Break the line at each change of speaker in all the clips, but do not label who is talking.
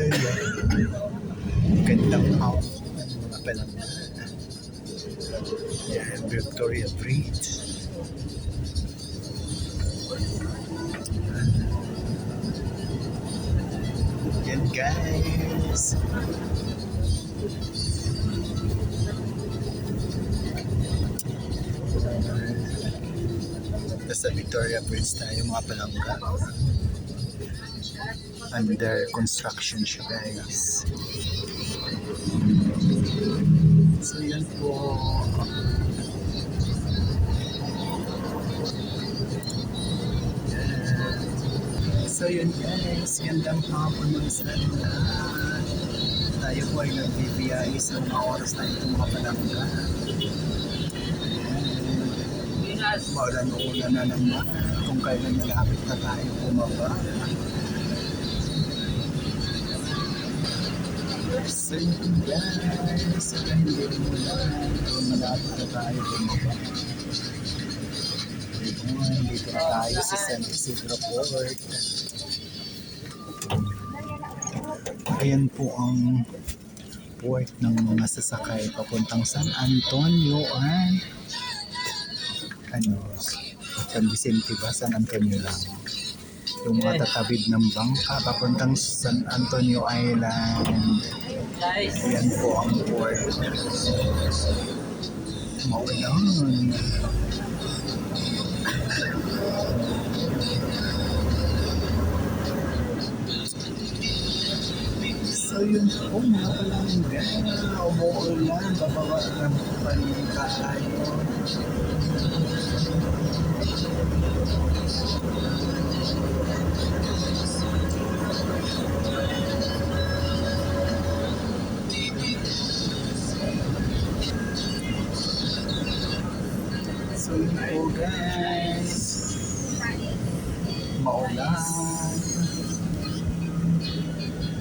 Ayan. Gandang house. Mga palang. Ayan, Victoria Bridge. Yan guys. Nasa Victoria Bridge tayo mga palangga. Under construction siya guys. So yan po. So yun guys, gandang hapon ng sana. Tayo po ay nagbibiyahe sa mga oras na itong mga palangga. Maulan-ulan na naman kung kailan malapit na tayo bumaba. So yun guys, saka hindi umulan kung malapit na tayo bumaba. Dito na tayo sa San Isidro Port. Ayan po ang port ng mga sasakay papuntang San Antonio and San Vicente ba? San Antonio lang. Yung mga tatawid ng bangka papuntang San Antonio Island. Ayan po ang port. Maulan. So yun po mga palangga, umuulan, bababa ng palingka tayo. So yun po guys, maulan.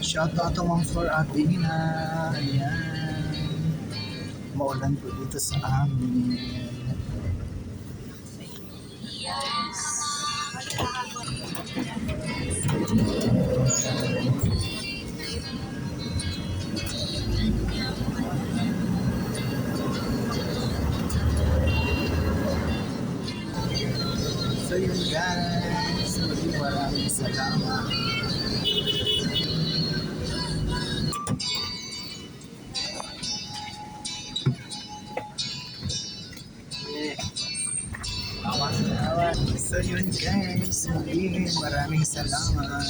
Shout out to Ma'am for Athena. Ayan. Maulan po dito sa amin. Yes. So yun guys, maraming salamat. So yun guys, maraming salamat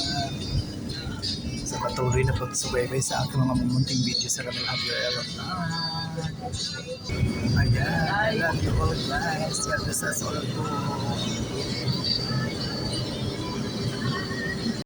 sa patuloy na pagsubaybay sa aking mga mumunting video sa Ramil Javier. Ayan, I love you all guys. God bless us all.